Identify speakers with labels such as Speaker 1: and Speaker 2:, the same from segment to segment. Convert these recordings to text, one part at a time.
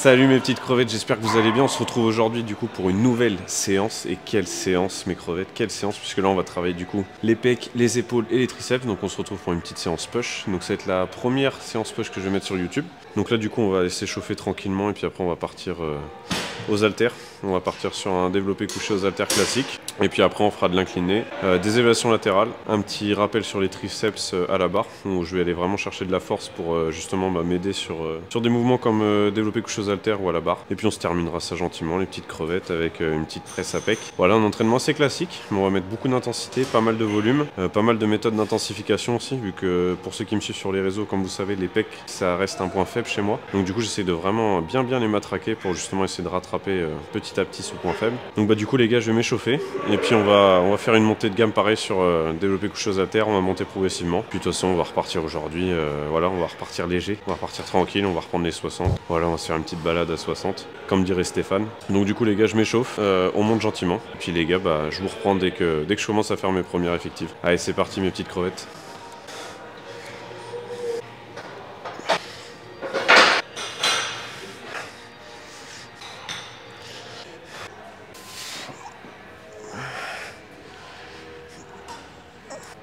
Speaker 1: Salut mes petites crevettes, j'espère que vous allez bien. On se retrouve aujourd'hui du coup pour une nouvelle séance. Et quelle séance mes crevettes, quelle séance, puisque là on va travailler du coup les pecs, les épaules et les triceps. Donc on se retrouve pour une petite séance push. Donc ça va être la première séance push que je vais mettre sur YouTube. Donc là du coup on va laisser chauffer tranquillement et puis après on va partir aux haltères. On va partir sur un développé couché aux haltères classique. Et puis après on fera de l'incliné, des élévations latérales, un petit rappel sur les triceps à la barre, où je vais aller vraiment chercher de la force pour justement m'aider sur des mouvements comme développé couché aux haltères ou à la barre. Et puis on se terminera ça gentiment, les petites crevettes avec une petite presse à pec. Voilà, un entraînement assez classique, mais on va mettre beaucoup d'intensité, pas mal de volume, pas mal de méthodes d'intensification aussi, vu que pour ceux qui me suivent sur les réseaux, comme vous savez, les pecs, ça reste un point faible chez moi. Donc du coup j'essaie de vraiment bien les matraquer pour justement essayer de rattraper petit à petit ce point faible. Donc bah du coup les gars, je vais m'échauffer et puis on va faire une montée de gamme pareil sur développé couché aux haltères. On va monter progressivement. Puis de toute façon on va repartir aujourd'hui, voilà, on va repartir léger, on va repartir tranquille, on va reprendre les 60. Voilà, on va se faire une petite balade à 60, comme dirait Stéphane. Donc du coup les gars, je m'échauffe, on monte gentiment. Et puis les gars, bah je vous reprends dès que je commence à faire mes premières effectives. Allez, c'est parti mes petites crevettes.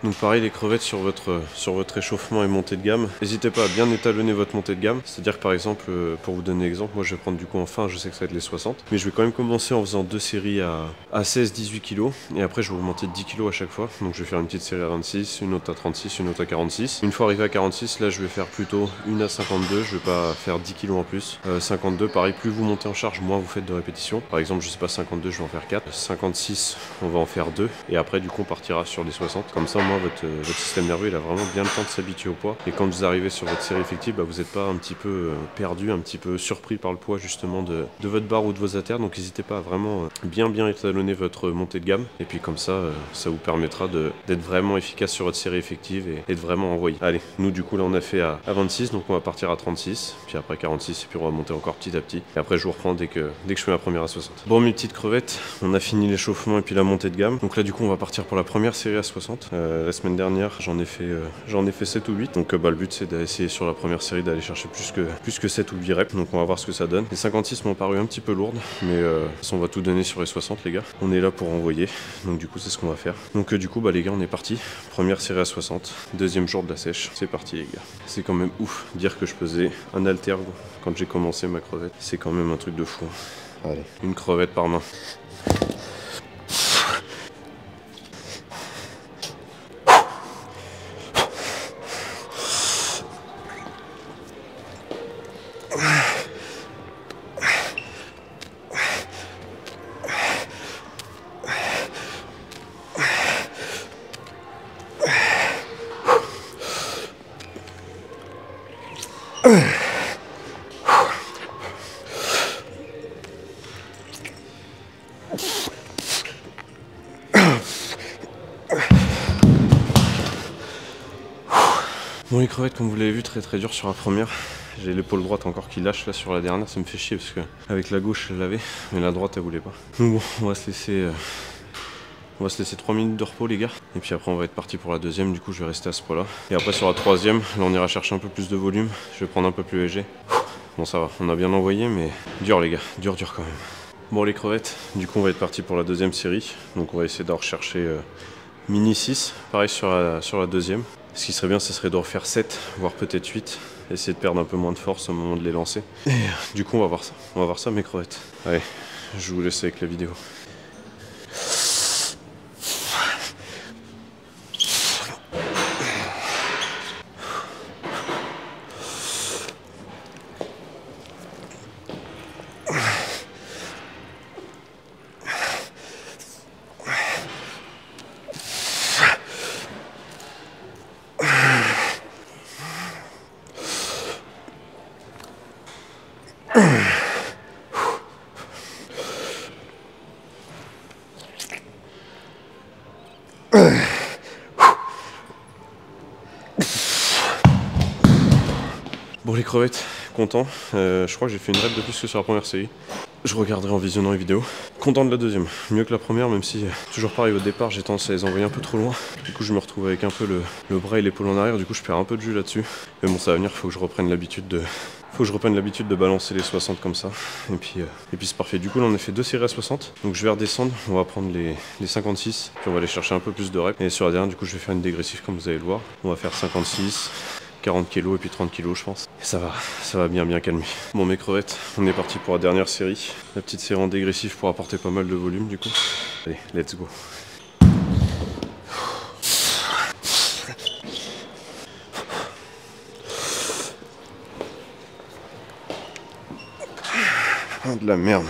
Speaker 1: Donc pareil, les crevettes sur votre échauffement et montée de gamme, n'hésitez pas à bien étalonner votre montée de gamme. C'est-à-dire que par exemple, pour vous donner l'exemple, moi je vais prendre du coup en fin, je sais que ça va être les 60, mais je vais quand même commencer en faisant deux séries à 16-18 kg, et après je vais augmenter de 10 kg à chaque fois. Donc je vais faire une petite série à 26, une autre à 36, une autre à 46. Une fois arrivé à 46, là je vais faire plutôt une à 52, je vais pas faire 10 kg en plus. 52, pareil, plus vous montez en charge, moins vous faites de répétitions. Par exemple, je sais pas, 52, je vais en faire 4. 56, on va en faire 2, et après du coup on partira sur les 60. Comme ça, moi, votre système nerveux il a vraiment bien le temps de s'habituer au poids, et quand vous arrivez sur votre série effective, bah, vous n'êtes pas un petit peu perdu, un petit peu surpris par le poids justement de votre barre ou de vos haltères. Donc n'hésitez pas à vraiment bien étalonner votre montée de gamme, et puis comme ça ça vous permettra d'être vraiment efficace sur votre série effective et de vraiment envoyer. Allez, nous du coup là on a fait à 26, donc on va partir à 36, puis après 46, et puis on va monter encore petit à petit, et après je vous reprends dès que je fais ma première à 60. Bon mes petites crevettes, on a fini l'échauffement et puis la montée de gamme. Donc là du coup on va partir pour la première série à 60. La semaine dernière j'en ai fait 7 ou 8, donc bah, le but c'est d'essayer sur la première série d'aller chercher plus que 7 ou 8 reps, donc on va voir ce que ça donne. Les 56 m'ont paru un petit peu lourdes, mais de toute façon on va tout donner sur les 60 les gars, on est là pour envoyer, donc du coup c'est ce qu'on va faire. Donc du coup bah les gars, on est parti, première série à 60, deuxième jour de la sèche, c'est parti les gars. C'est quand même ouf dire que je faisais un haltère quand j'ai commencé ma crevette, c'est quand même un truc de fou. Allez, une crevette par main. Bon les crevettes, comme vous l'avez vu, très dur sur la première. J'ai l'épaule droite encore qui lâche là sur la dernière, ça me fait chier parce que avec la gauche elle l'avait, mais la droite elle voulait pas. Donc bon, on va se laisser 3 minutes de repos les gars, et puis après on va être parti pour la deuxième. Du coup je vais rester à ce poids là, et après sur la troisième, là on ira chercher un peu plus de volume, je vais prendre un peu plus léger. Bon ça va, on a bien envoyé, mais dur les gars, dur quand même. Bon les crevettes, du coup on va être parti pour la deuxième série, donc on va essayer de rechercher mini 6, pareil sur la deuxième. Ce qui serait bien, ce serait de refaire 7, voire peut-être 8. Essayer de perdre un peu moins de force au moment de les lancer. Et du coup, on va voir ça. On va voir ça, mes crevettes. Allez, je vous laisse avec la vidéo. Bon les crevettes, content. Je crois que j'ai fait une rep de plus que sur la première série. Je regarderai en visionnant les vidéos. Content de la deuxième, mieux que la première, même si toujours pareil au départ j'ai tendance à les envoyer un peu trop loin. Du coup je me retrouve avec un peu le bras et l'épaule en arrière, du coup je perds un peu de jus là-dessus. Mais bon ça va venir, faut que je reprenne l'habitude Faut que je reprenne l'habitude de balancer les 60 comme ça. Et puis c'est parfait. Du coup, là, on a fait 2 séries à 60. Donc je vais redescendre. On va prendre les 56. Puis on va aller chercher un peu plus de reps. Et sur la dernière, du coup, je vais faire une dégressive comme vous allez le voir. On va faire 56, 40 kg et puis 30 kg, je pense. Et ça va bien calmer. Bon, mes crevettes, on est parti pour la dernière série. La petite série en dégressif pour apporter pas mal de volume, du coup. Allez, let's go. Oh, de la merde.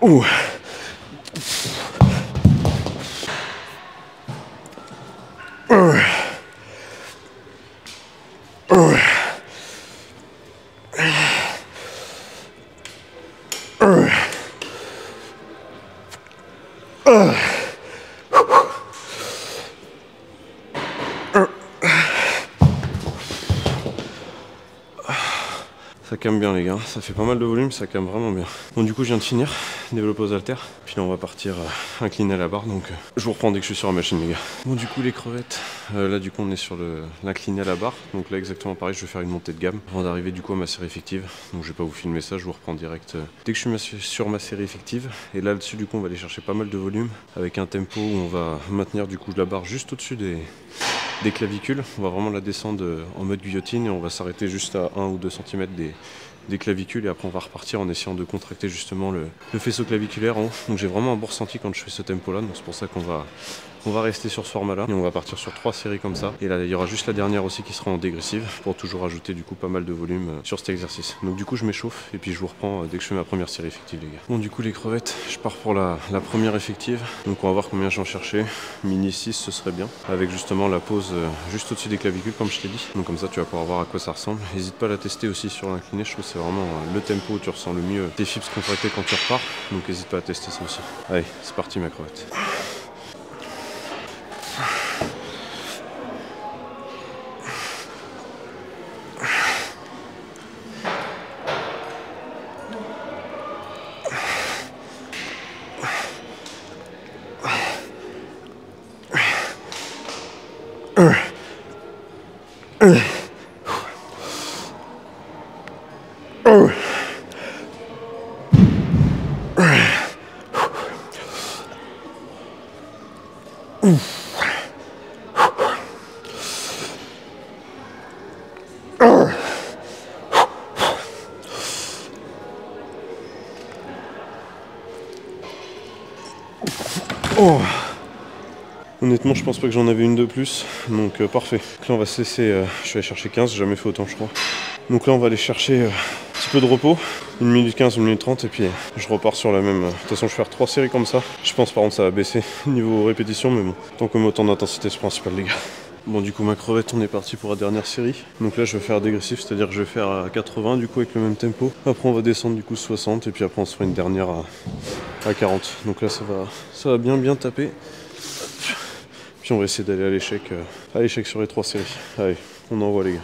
Speaker 1: Ouh. Ça calme bien les gars, ça fait pas mal de volume, ça calme vraiment bien. Bon du coup je viens de finir, développer aux haltères, puis là on va partir incliner à la barre, donc je vous reprends dès que je suis sur la machine les gars. Bon du coup les crevettes, là du coup on est sur l'incliné à la barre, donc là exactement pareil, je vais faire une montée de gamme avant d'arriver du coup à ma série effective. Donc je vais pas vous filmer ça, je vous reprends direct dès que je suis sur ma série effective. Et là dessus du coup on va aller chercher pas mal de volume, avec un tempo où on va maintenir du coup la barre juste au-dessus des clavicules. On va vraiment la descendre en mode guillotine et on va s'arrêter juste à 1 ou 2 cm des clavicules et après on va repartir en essayant de contracter justement le faisceau claviculaire en haut. Donc j'ai vraiment un bon ressenti quand je fais ce tempo là, donc c'est pour ça qu'on va rester sur ce format là et on va partir sur 3 séries comme ça. Et là il y aura juste la dernière aussi qui sera en dégressive pour toujours ajouter du coup pas mal de volume sur cet exercice. Donc du coup je m'échauffe et puis je vous reprends dès que je fais ma première série effective les gars. Bon du coup les crevettes, je pars pour la première effective. Donc on va voir combien j'en cherchais. Mini 6 ce serait bien, avec justement la pause juste au-dessus des clavicules comme je t'ai dit. Donc comme ça tu vas pouvoir voir à quoi ça ressemble. N'hésite pas à la tester aussi sur l'incliné, je trouve que c'est vraiment le tempo où tu ressens le mieux tes fips contractés quand tu repars. Donc n'hésite pas à tester ça aussi. Allez c'est parti ma crevette. Oh. Honnêtement je pense pas que j'en avais une de plus, donc parfait. Donc là on va se laisser, je vais aller chercher 15, j'ai jamais fait autant je crois. Donc là on va aller chercher un petit peu de repos, 1 minute 15, 1 minute 30 et puis je repars sur la même. De toute façon je vais faire 3 séries comme ça. Je pense par contre ça va baisser niveau répétition mais bon, tant qu'on met autant d'intensité c'est principal les gars. Bon du coup ma crevette on est parti pour la dernière série. Donc là je vais faire dégressif, c'est-à-dire que je vais faire à 80 du coup avec le même tempo. Après on va descendre du coup 60 et puis après on se fera une dernière à 40. Donc là ça va bien taper. Puis on va essayer d'aller à l'échec sur les 3 séries. Allez, on envoie les gars.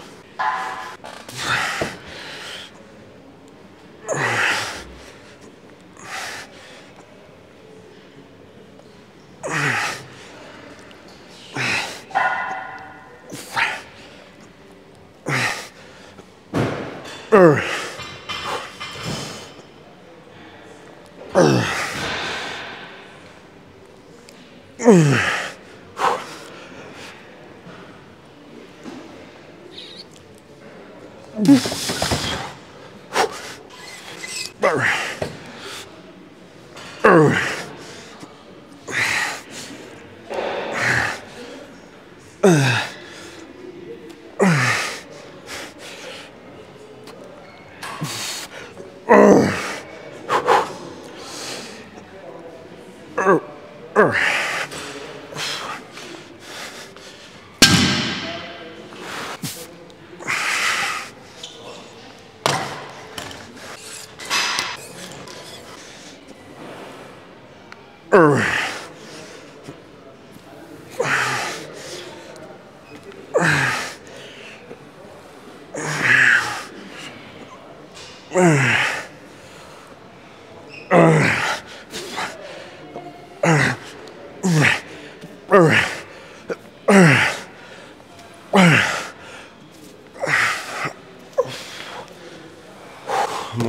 Speaker 1: Bon,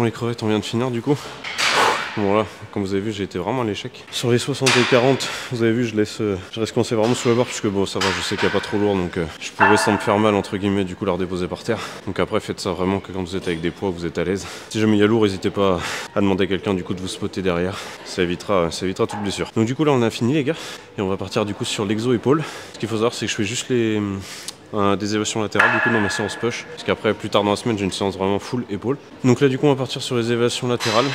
Speaker 1: les crevettes, on vient de finir du coup. Bon là, comme vous avez vu, j'ai été vraiment à l'échec. Sur les 60 et 40, vous avez vu, je reste coincé vraiment sous la barre puisque bon, ça va, je sais qu'il n'y a pas trop lourd, donc je pourrais sans me faire mal entre guillemets du coup la redéposer par terre. Donc après, faites ça vraiment que quand vous êtes avec des poids, vous êtes à l'aise. Si jamais il y a lourd, n'hésitez pas à demander à quelqu'un du coup de vous spotter derrière. Ça évitera toute blessure. Donc du coup là, on a fini les gars et on va partir du coup sur l'exo épaule. Ce qu'il faut savoir, c'est que je fais juste des élévations latérales du coup dans ma séance push, parce qu'après plus tard dans la semaine j'ai une séance vraiment full épaule. Donc là du coup on va partir sur les élévations latérales.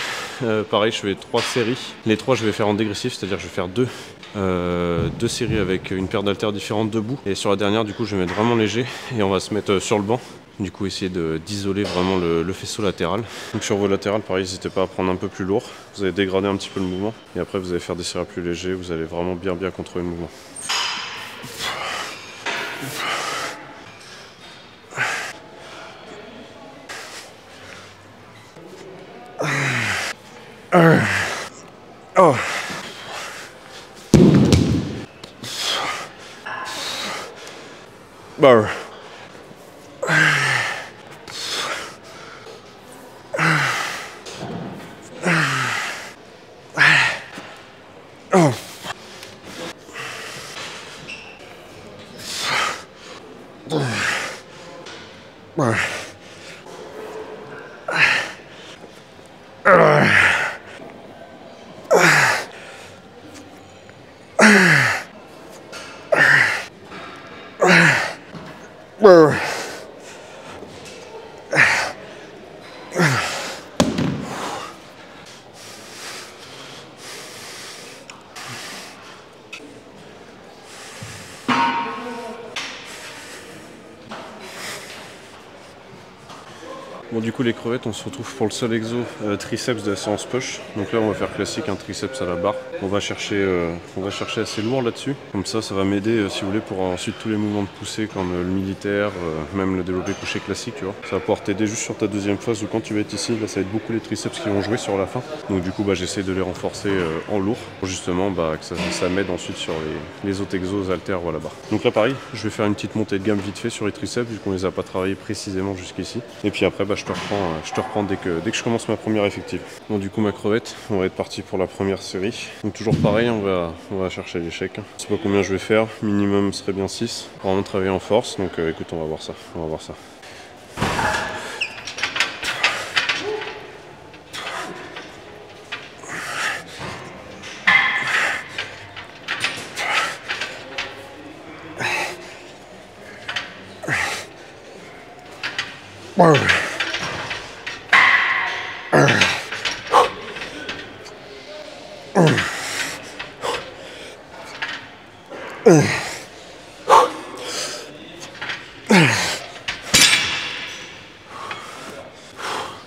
Speaker 1: Pareil, je fais 3 séries. Les 3 je vais faire en dégressif, c'est à dire je vais faire deux séries avec une paire d'haltères différentes debout, et sur la dernière du coup je vais mettre vraiment léger et on va se mettre sur le banc. Du coup essayer d'isoler vraiment le faisceau latéral. Donc sur vos latérales pareil, n'hésitez pas à prendre un peu plus lourd, vous allez dégrader un petit peu le mouvement et après vous allez faire des séries plus légers, vous allez vraiment bien contrôler le mouvement. Oh. Bar. Oh. Bar. Bon du coup les crevettes, on se retrouve pour le seul exo triceps de la séance push. Donc là on va faire classique, un triceps à la barre. On va chercher assez lourd là-dessus. Comme ça va m'aider si vous voulez pour ensuite tous les mouvements de poussée comme le militaire, même le développé couché classique, tu vois. Ça va pouvoir t'aider juste sur ta deuxième phase ou quand tu vas être ici, là ça va être beaucoup les triceps qui vont jouer sur la fin. Donc du coup j'essaie de les renforcer en lourd pour justement que ça m'aide ensuite sur les autres exos haltères ou à la barre. Donc là pareil, je vais faire une petite montée de gamme vite fait sur les triceps vu qu'on les a pas travaillés précisément jusqu'ici. Et puis après je te reprends dès que je commence ma première effective. Bon du coup ma crevette, on va être parti pour la première série. Donc toujours pareil, on va chercher l'échec. Je sais pas combien je vais faire, minimum serait bien 6 pour vraiment travailler en force. Donc écoute, on va voir ça.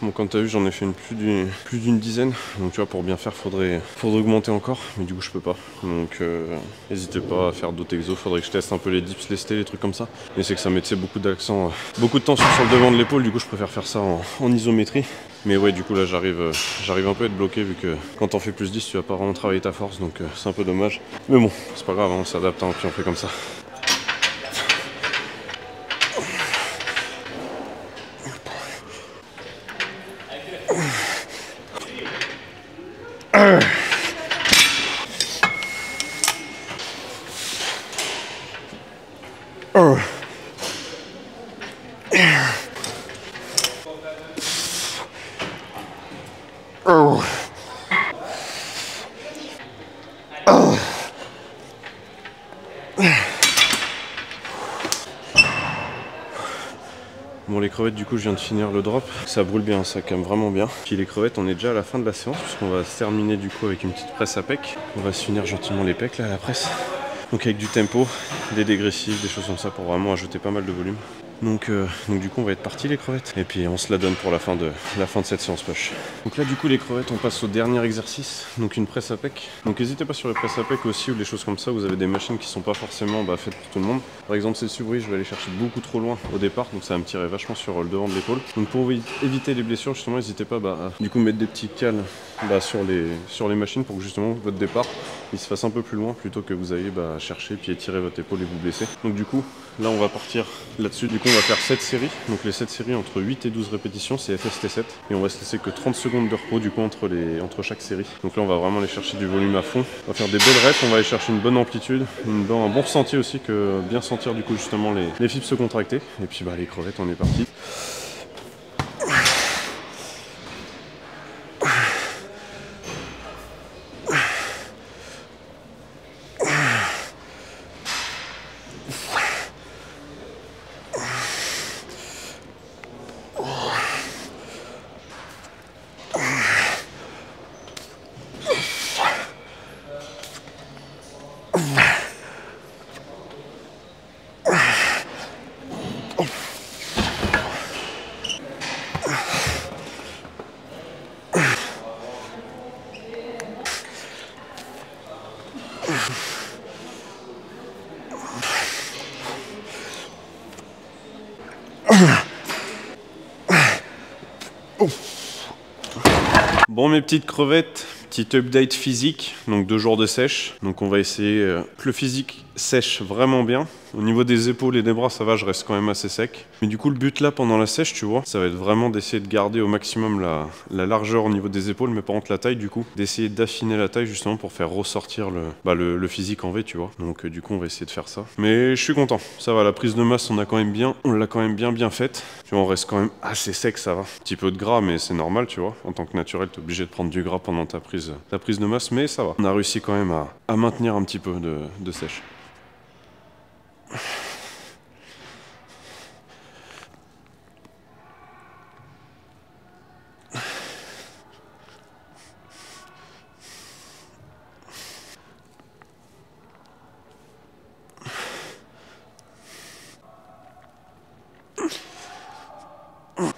Speaker 1: Bon, comme tu as vu, j'en ai fait plus d'une dizaine. Donc tu vois, pour bien faire, faudrait augmenter encore. Mais du coup, je peux pas. Donc n'hésitez pas à faire d'autres exos. Faudrait que je teste un peu les dips lestés, les trucs comme ça. Mais c'est que ça mettait beaucoup d'accent, beaucoup de tension sur le devant de l'épaule. Du coup, je préfère faire ça en isométrie. Mais ouais, du coup, là, j'arrive un peu à être bloqué vu que quand t'en fais plus 10, tu vas pas vraiment travailler ta force. Donc c'est un peu dommage. Mais bon, c'est pas grave, hein, on s'adapte, hein, puis on fait comme ça. Bon, les crevettes, du coup, je viens de finir le drop. Ça brûle bien, ça calme vraiment bien. Puis les crevettes, on est déjà à la fin de la séance, puisqu'on va se terminer du coup avec une petite presse à pec. On va se finir gentiment les pecs là à la presse. Donc avec du tempo, des dégressifs, des choses comme ça pour vraiment ajouter pas mal de volume. Donc du coup on va être parti les crevettes. Et puis on se la donne pour la fin de cette séance push. Donc là du coup les crevettes, on passe au dernier exercice. Donc une presse à pec. Donc n'hésitez pas sur les presses à pec aussi ou des choses comme ça. Vous avez des machines qui sont pas forcément faites pour tout le monde. Par exemple celle-ci, vous voyez, je vais aller chercher beaucoup trop loin au départ. Donc ça va me tirer vachement sur le devant de l'épaule. Donc pour éviter les blessures justement, n'hésitez pas à du coup mettre des petits cales sur les machines pour que justement votre départ il se fasse un peu plus loin plutôt que vous ayez chercher puis étirer votre épaule et vous blesser. Donc du coup là on va partir là-dessus. Du coup on va faire 7 séries. Donc les 7 séries entre 8 et 12 répétitions, c'est FST7. Et on va se laisser que 30 secondes de repos du coup entre chaque série. Donc là on va vraiment aller chercher du volume à fond. On va faire des belles reps, on va aller chercher une bonne amplitude, un bon ressenti aussi, que bien sentir du coup justement les fibres se contracter. Et puis les crevettes, on est parti. Bon mes petites crevettes, petit update physique, donc 2 jours de sèche. Donc on va essayer que le physique sèche vraiment bien. Au niveau des épaules et des bras, ça va, je reste quand même assez sec. Mais du coup, le but là, pendant la sèche, tu vois, ça va être vraiment d'essayer de garder au maximum la largeur au niveau des épaules, mais par contre la taille, du coup, d'essayer d'affiner la taille justement pour faire ressortir le physique en V, tu vois. Donc du coup, on va essayer de faire ça. Mais je suis content, ça va, la prise de masse, on l'a quand même bien faite. Tu vois, on reste quand même assez sec, ça va. Un petit peu de gras, mais c'est normal, tu vois. En tant que naturel, t'es obligé de prendre du gras pendant ta prise de masse, mais ça va. On a réussi quand même à maintenir un petit peu de sèche.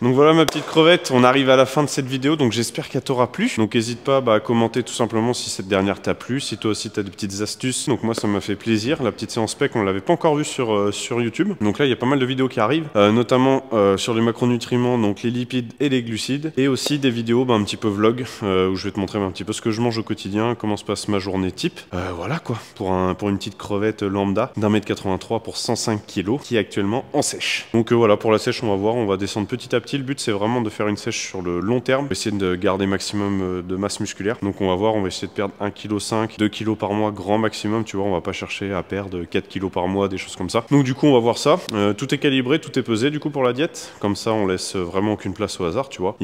Speaker 1: Donc voilà ma petite crevette, on arrive à la fin de cette vidéo, donc j'espère qu'elle t'aura plu. Donc n'hésite pas à commenter tout simplement si cette dernière t'a plu, si toi aussi t'as des petites astuces. Donc moi ça m'a fait plaisir, la petite séance PEC on l'avait pas encore vue sur YouTube. Donc là il y a pas mal de vidéos qui arrivent, notamment sur les macronutriments, donc les lipides et les glucides. Et aussi des vidéos un petit peu vlog, où je vais te montrer un petit peu ce que je mange au quotidien, comment se passe ma journée type. Voilà quoi, pour une petite crevette lambda d'1m83 pour 105 kg qui est actuellement en sèche. Donc voilà, pour la sèche on va voir, on va descendre petit à petit. Le but c'est vraiment de faire une sèche sur le long terme, essayer de garder maximum de masse musculaire. Donc on va voir, on va essayer de perdre 1,5 kg, 2 kg par mois grand maximum, tu vois, on va pas chercher à perdre 4 kg par mois, des choses comme ça. Donc du coup on va voir ça, tout est calibré, tout est pesé du coup pour la diète, comme ça on laisse vraiment aucune place au hasard, tu vois.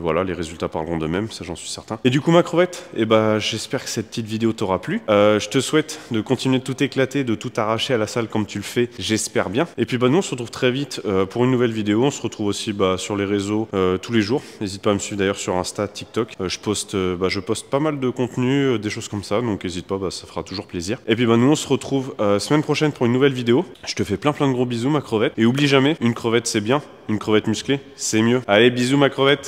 Speaker 1: Voilà, les résultats parleront d'eux-mêmes, ça j'en suis certain. Et du coup ma crevette, j'espère que cette petite vidéo t'aura plu. Je te souhaite de continuer de tout éclater, de tout arracher à la salle comme tu le fais, j'espère bien. Et puis nous on se retrouve très vite pour une nouvelle vidéo, on se retrouve aussi sur les réseaux tous les jours. N'hésite pas à me suivre d'ailleurs sur Insta, TikTok. Je poste pas mal de contenu, des choses comme ça, donc n'hésite pas, ça fera toujours plaisir. Et puis nous on se retrouve semaine prochaine pour une nouvelle vidéo. Je te fais plein de gros bisous ma crevette. Et oublie jamais, une crevette c'est bien, une crevette musclée c'est mieux. Allez bisous ma crevette.